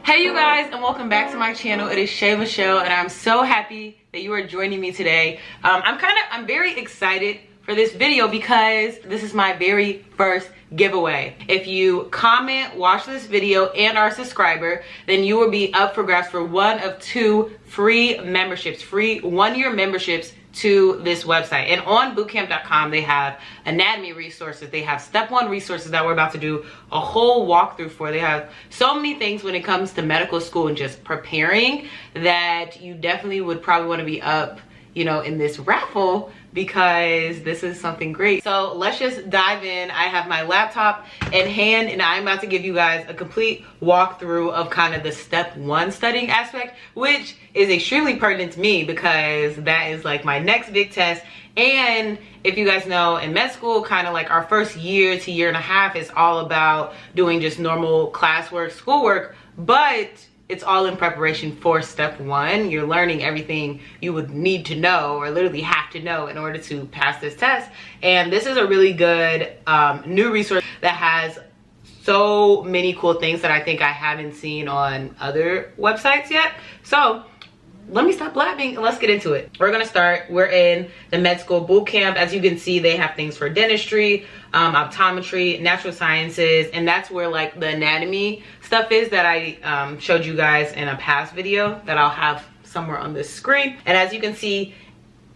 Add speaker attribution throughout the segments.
Speaker 1: Hey you guys, and welcome back to my channel. It is Shay Michelle, and I'm so happy that you are joining me today. I'm very excited for this video because this is my very first giveaway. If you comment, watch this video, and are a subscriber, then you will be up for grabs for one of two free memberships, free one-year memberships to this website. And on bootcamp.com, they have anatomy resources, they have step one resources that we're about to do a whole walkthrough for. They have so many things when it comes to medical school and just preparing that you definitely would probably want to be up, you know, in this raffle, because this is something great. So let's just dive in. I have my laptop in hand and I'm about to give you guys a complete walkthrough of kind of the step one studying aspect, which is extremely pertinent to me because that is like my next big test. And if you guys know, in med school, kind of like our first year to year and a half is all about doing just normal classwork, schoolwork, but it's all in preparation for step one. You're learning everything you would need to know or literally have to know in order to pass this test. And this is a really good new resource that has so many cool things that I think I haven't seen on other websites yet. So let me stop blabbing and let's get into it. We're gonna start, we're in the med school boot camp. As you can see, they have things for dentistry, optometry, natural sciences, and that's where like the anatomy stuff is that I showed you guys in a past video that I'll have somewhere on this screen. And as you can see,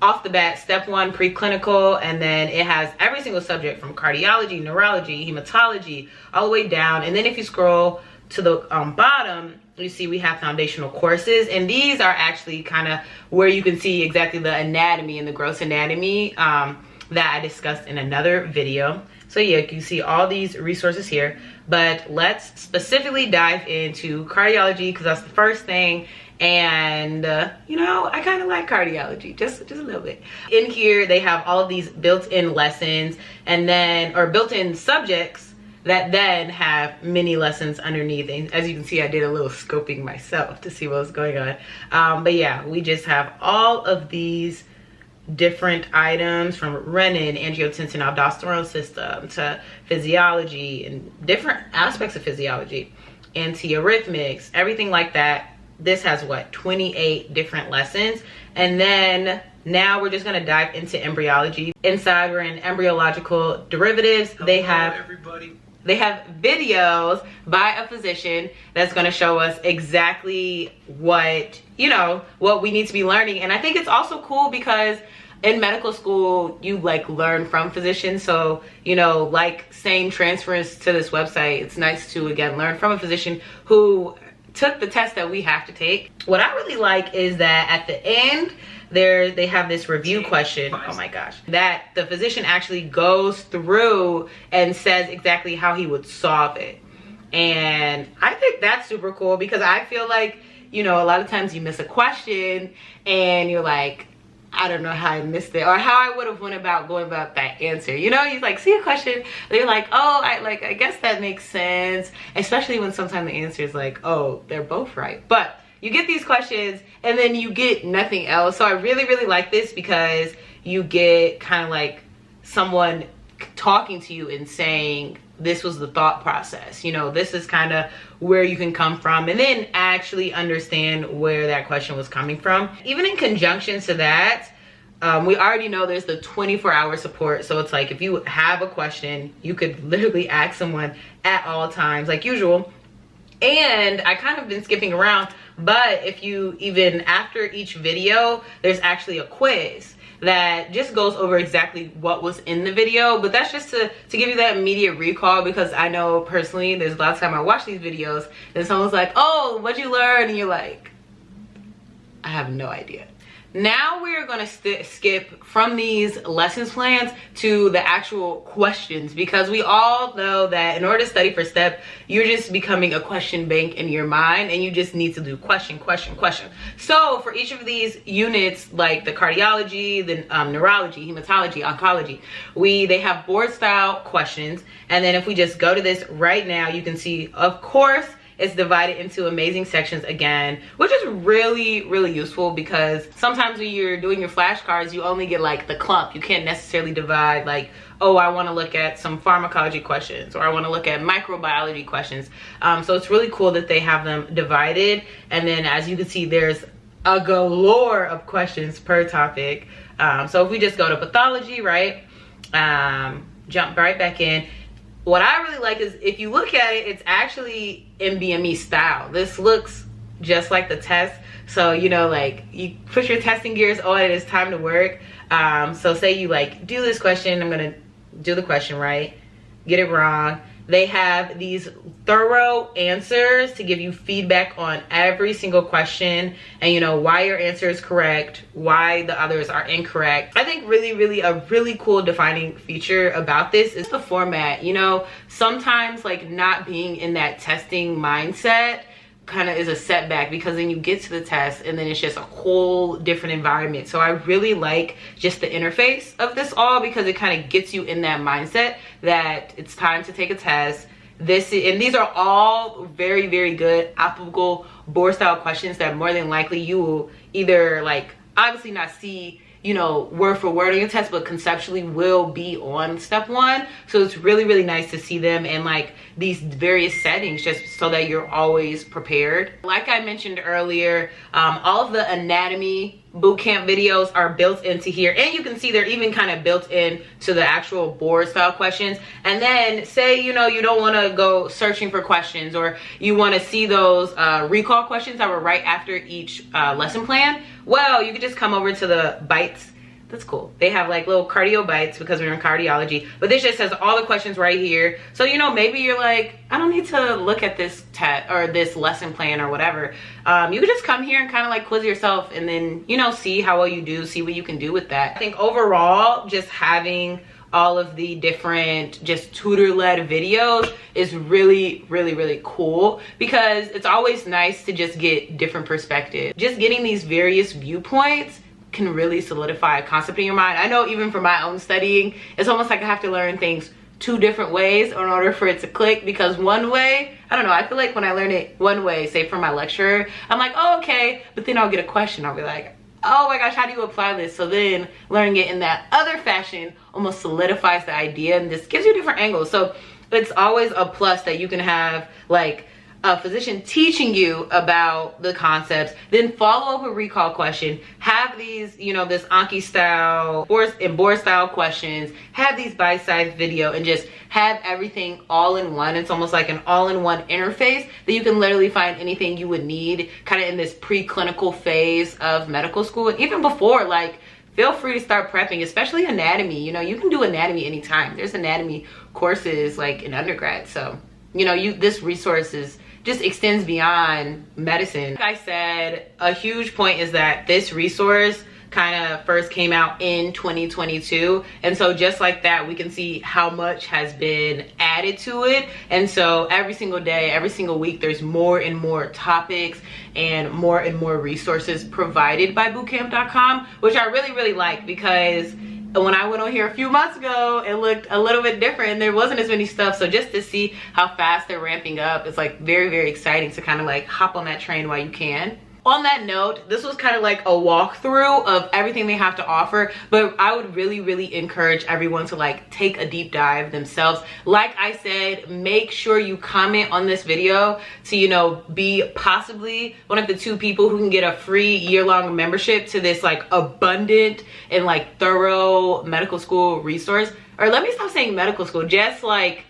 Speaker 1: off the bat, step one, preclinical, and then it has every single subject from cardiology, neurology, hematology, all the way down. And then if you scroll to the bottom, you see we have foundational courses, and these are actually kind of where you can see exactly the anatomy and the gross anatomy that I discussed in another video. So yeah, you can see all these resources here, but let's specifically dive into cardiology because that's the first thing. And you know, I kind of like cardiology just a little bit. In here they have all of these built-in lessons and then, or built-in subjects that then have mini lessons underneath. And as you can see, I did a little scoping myself to see what was going on. But yeah, we just have all of these different items from renin, angiotensin, aldosterone system to physiology and different aspects of physiology, antiarrhythmics, everything like that. This has what, 28 different lessons. And then now we're just gonna dive into embryology. Inside we're in embryological derivatives. They have videos by a physician that's going to show us exactly what, you know, what we need to be learning. And I think it's also cool because in medical school, you like learn from physicians. So, you know, like same transfers to this website, it's nice to, again, learn from a physician who took the test that we have to take. What I really like is that at the end, they have this review question, oh my gosh, that the physician actually goes through and says exactly how he would solve it. And I think that's super cool because I feel like, you know, a lot of times you miss a question and you're like, I don't know how I missed it or how I would have went about going about that answer. You know, you like see a question, they're like, oh, I guess that makes sense. Especially when sometimes the answer is like, oh, they're both right. But you get these questions and then you get nothing else. So I really, really like this because you get kind of like someone talking to you and saying, this was the thought process. You know, this is kind of where you can come from and then actually understand where that question was coming from. Even in conjunction to that, we already know there's the 24-hour support. So it's like if you have a question, you could literally ask someone at all times like usual. And I kind of been skipping around, but if you even after each video, there's actually a quiz that just goes over exactly what was in the video. But that's just to give you that immediate recall, because I know personally there's a lot of time I watch these videos and someone's like, oh, what'd you learn? And you're like, I have no idea. Now we're gonna skip from these lessons plans to the actual questions, because we all know that in order to study for STEP, you're just becoming a question bank in your mind and you just need to do question, question, question. So for each of these units, like the cardiology, the neurology, hematology, oncology, they have board style questions. And then if we just go to this right now, you can see, of course, it's divided into amazing sections again, which is really, really useful because sometimes when you're doing your flashcards, you only get like the clump. You can't necessarily divide like, oh, I want to look at some pharmacology questions, or I want to look at microbiology questions. So it's really cool that they have them divided. And then as you can see, there's a galore of questions per topic. So if we just go to pathology, right, jump right back in. What I really like is if you look at it, it's actually MBME style. This looks just like the test. So, you know, like you put your testing gears on and it's time to work. So say you like do this question, I'm gonna do the question right, get it wrong. They have these thorough answers to give you feedback on every single question, and you know why your answer is correct, why the others are incorrect. I think really a really cool defining feature about this is the format. You know, sometimes like not being in that testing mindset kind of is a setback, because then you get to the test and then it's just a whole different environment. So I really like just the interface of this all, because it kind of gets you in that mindset that it's time to take a test. These are all very good applicable board style questions that more than likely you will either like obviously not see, you know, word for word on your test, but conceptually will be on step one. So it's really nice to see them in like these various settings, just so that you're always prepared. Like I mentioned earlier, all of the anatomy bootcamp videos are built into here, and you can see they're even kind of built in to the actual board style questions. And then say, you know, you don't want to go searching for questions, or you want to see those recall questions that were right after each lesson plan. Well, you could just come over to the bites. That's cool. They have like little cardio bites because we're in cardiology, but this just has all the questions right here. So, you know, maybe you're like, I don't need to look at this test or this lesson plan or whatever. You could just come here and kind of like quiz yourself, and then, you know, see how well you do, see what you can do with that. I think overall, just having all of the different just tutor-led videos is really cool, because it's always nice to just get different perspectives. Just getting these various viewpoints can really solidify a concept in your mind. I know even for my own studying, it's almost like I have to learn things two different ways in order for it to click, because one way, I don't know, I feel like when I learn it one way, say for my lecturer, I'm like, oh, okay, but then I'll get a question, I'll be like, oh my gosh, how do you apply this? So then learning it in that other fashion almost solidifies the idea, and this gives you different angles. So it's always a plus that you can have like a physician teaching you about the concepts, then follow up a recall question, have these, you know, this Anki style and board style questions, have these bite-sized video, and just have everything all in one. It's almost like an all-in-one interface that you can literally find anything you would need kind of in this preclinical phase of medical school. And even before, like, feel free to start prepping, especially anatomy. You know, you can do anatomy anytime. There's anatomy courses like in undergrad. So, you know, this resource just extends beyond medicine. Like I said, a huge point is that this resource kind of first came out in 2022, and so just like that, we can see how much has been added to it. And so every single day, every single week, there's more and more topics and more resources provided by bootcamp.com, which I really like, because when I went on here a few months ago, it looked a little bit different and there wasn't as many stuff. So just to see how fast they're ramping up, it's like very exciting to kind of like hop on that train while you can. On that note, this was kind of like a walkthrough of everything they have to offer, but I would really encourage everyone to like take a deep dive themselves. Like I said, make sure you comment on this video to, you know, be possibly one of the 2 people who can get a free year-long membership to this like abundant and like thorough medical school resource. Or let me stop saying medical school, just like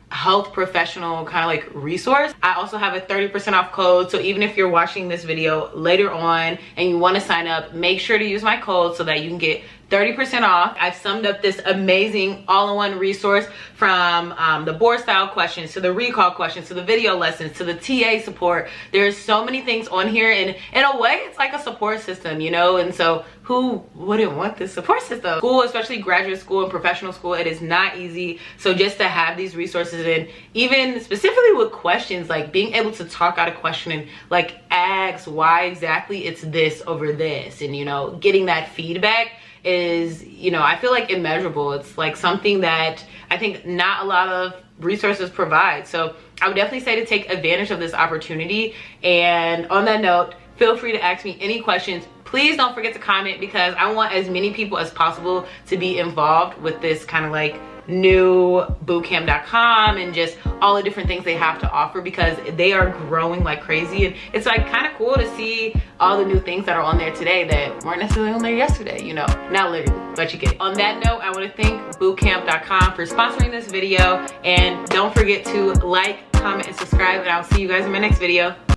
Speaker 1: health professional kind of like resource. I also have a 30% off code, so even if you're watching this video later on and you want to sign up, make sure to use my code so that you can get 30% off. I've summed up this amazing all-in-one resource from the board style questions to the recall questions to the video lessons to the TA support. There's so many things on here, and in a way it's like a support system, you know. And so who wouldn't want this support system? School, especially graduate school and professional school, it is not easy. So just to have these resources, and even specifically with questions, like being able to talk out a question and like ask why exactly it's this over this, and you know, getting that feedback is, you know, I feel like immeasurable. It's like something that I think not a lot of resources provide. So I would definitely say to take advantage of this opportunity. And on that note, feel free to ask me any questions. Please don't forget to comment, because I want as many people as possible to be involved with this kind of like new bootcamp.com and just all the different things they have to offer, because they are growing like crazy. And it's like kind of cool to see all the new things that are on there today that weren't necessarily on there yesterday, you know, not literally, but you get it. On that note, I want to thank bootcamp.com for sponsoring this video, and don't forget to like, comment, and subscribe, and I'll see you guys in my next video.